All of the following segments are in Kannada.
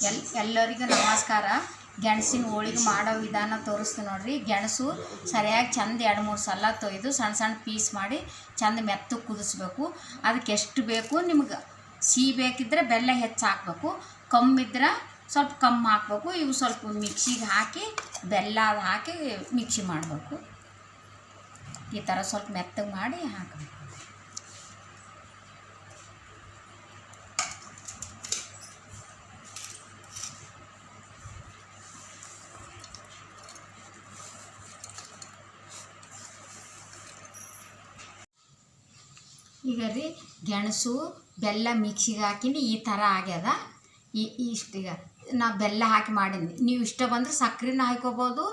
ಎಲ್ಲರಿಗೂ ನಮಸ್ಕಾರ. ಗೆಣಸಿನ ಹೋಳಿಗೆ ಮಾಡೋ ವಿಧಾನ ತೋರಿಸ್ತೀನಿ ನೋಡ್ರಿ. ಗೆಣಸು ಸರಿಯಾಗಿ ಚಂದ 2-3 ಸಲ ತೊಯ್ದು ಸಣ್ಣ ಸಣ್ಣ ಪೀಸ್ ಮಾಡಿ ಚಂದ ಮೆತ್ತಗೆ ಕುದಿಸ್ಬೇಕು. ಅದಕ್ಕೆ ಎಷ್ಟು ಬೇಕು ನಿಮ್ಗೆ ಸಿಹಿ ಬೇಕಿದ್ರೆ ಬೆಲ್ಲ ಹೆಚ್ಚು ಹಾಕಬೇಕು, ಕಮ್ಮಿದ್ರೆ ಸ್ವಲ್ಪ ಕಮ್ಮಿ ಹಾಕಬೇಕು. ಇವು ಸ್ವಲ್ಪ ಮಿಕ್ಸಿಗೆ ಹಾಕಿ ಬೆಲ್ಲ ಹಾಕಿ ಮಿಕ್ಸಿ ಮಾಡಬೇಕು. ಈ ಥರ ಸ್ವಲ್ಪ ಮೆತ್ತಗೆ ಮಾಡಿ ಹಾಕಬೇಕು. ಈಗ ರೀ ಗೆಣಸು ಬೆಲ್ಲ ಮಿಕ್ಸಿಗೆ ಹಾಕಿನಿ ಈ ಥರ ಆಗ್ಯದ. ಇಷ್ಟೀಗ ನಾ ಬೆಲ್ಲ ಹಾಕಿ ಮಾಡೀನಿ. ನೀವು ಇಷ್ಟ ಬಂದರೆ ಸಕ್ಕರೆನ ಹಾಕೋಬೋದು,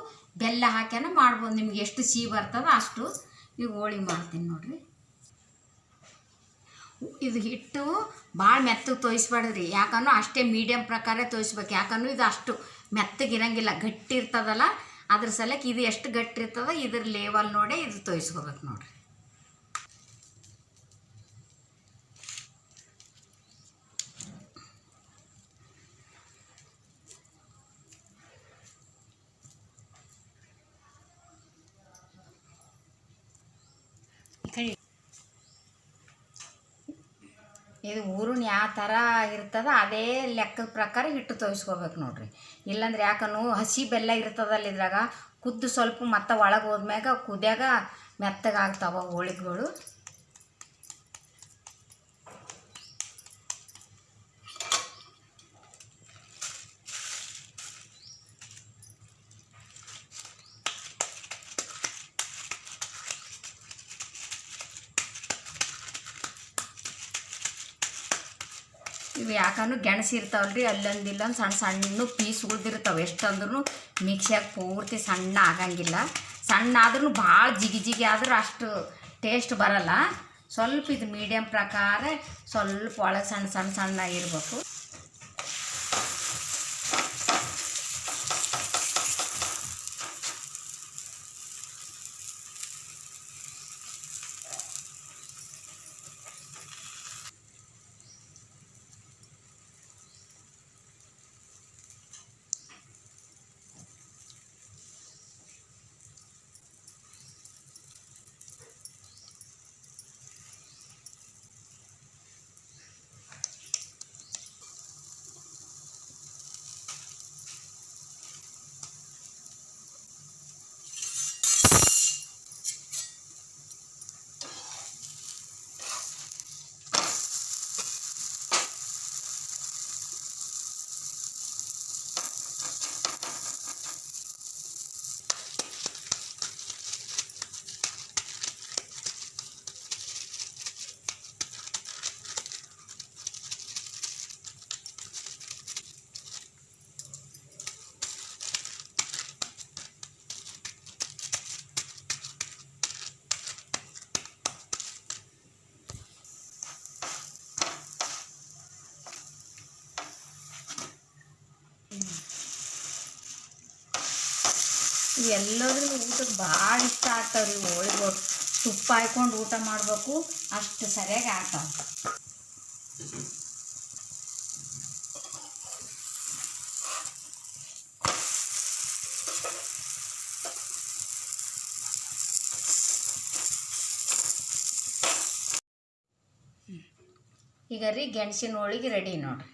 ಬೆಲ್ಲ ಹಾಕ್ಯಾನ ಮಾಡ್ಬೋದು. ನಿಮ್ಗೆ ಎಷ್ಟು ಸಿಹಿ ಬರ್ತದೆ ಅಷ್ಟು. ಈಗ ಹೋಳಿಗೆ ಮಾಡ್ತೀನಿ ನೋಡಿರಿ. ಇದು ಹಿಟ್ಟು ಭಾಳ ಮೆತ್ತಗೆ ತೋಯಿಸ್ಬೇಡ್ರಿ, ಯಾಕಂದ್ರೆ ಅಷ್ಟೇ ಮೀಡಿಯಮ್ ಪ್ರಕಾರ ತೋಯಿಸ್ಬೇಕು. ಯಾಕಂದ್ರೆ ಇದು ಅಷ್ಟು ಮೆತ್ತಗಿರಂಗಿಲ್ಲ, ಗಟ್ಟಿ ಇರ್ತದಲ್ಲ. ಅದ್ರ ಸಲಕ್ಕೆ ಇದು ಎಷ್ಟು ಗಟ್ಟಿ ಇರ್ತದ ಇದ್ರ ಲೆವೆಲ್ ನೋಡಿ ಇದು ತೋಯಿಸ್ಕೋಬೇಕು ನೋಡಿರಿ. ಇದು ಊರಿನ ಯಾವ ಥರ ಇರ್ತದ ಅದೇ ಲೆಕ್ಕದ ಪ್ರಕಾರ ಹಿಟ್ಟು ತೋಯಿಸ್ಕೋಬೇಕು ನೋಡ್ರಿ. ಇಲ್ಲಾಂದ್ರೆ ಯಾಕಂದ್ರೆ ಹಸಿ ಬೆಲ್ಲ ಇರ್ತದಲ್ಲ ಇದ್ರಾಗ, ಕುದ್ದು ಸ್ವಲ್ಪ ಮತ್ತೆ ಒಳಗೆ ಹೋದ್ಮ್ಯಾಗ ಕುದ್ಯಾಗ ಮೆತ್ತಗಾಗ್ತಾವ ಹೋಳಿಗೆಗಳು. ಇವು ಯಾಕಂದ್ರೆ ಗೆಣಸು ಇರ್ತಾವಲ್ರಿ, ಅಲ್ಲೊಂದು ಇಲ್ಲೊಂದು ಸಣ್ಣ ಸಣ್ಣ ಪೀಸ್ ಉಳಿದಿರ್ತಾವೆ. ಎಷ್ಟಂದ್ರೂ ಮಿಕ್ಸಿಯಾಗಿ ಪೂರ್ತಿ ಸಣ್ಣ ಆಗಂಗಿಲ್ಲ. ಸಣ್ಣ ಆದ್ರೂ ಭಾಳ ಜಿಗಿ ಆದ್ರೂ ಅಷ್ಟು ಟೇಸ್ಟ್ ಬರಲ್ಲ. ಸ್ವಲ್ಪ ಇದು ಮೀಡಿಯಮ್ ಪ್ರಕಾರ ಸ್ವಲ್ಪ ಒಳಗೆ ಸಣ್ಣ ಸಣ್ಣ ಸಣ್ಣ ಇರಬೇಕು. ಎಲ್ಲದ್ರೂ ಊಟಕ್ಕೆ ಭಾಳ ಇಷ್ಟ ಆಗ್ತಾವೆ ರೀ ಹೋಳಿಗೆಗಳು. ತುಪ್ಪ ಹಾಕ್ಕೊಂಡು ಊಟ ಮಾಡಬೇಕು, ಅಷ್ಟು ಸರಿಯಾಗಿ ಆಗ್ತಾವೆ. ಈಗ ರೀ ಗೆಣಸಿನ ಹೋಳಿಗೆ ರೆಡಿ ನೋಡಿರಿ.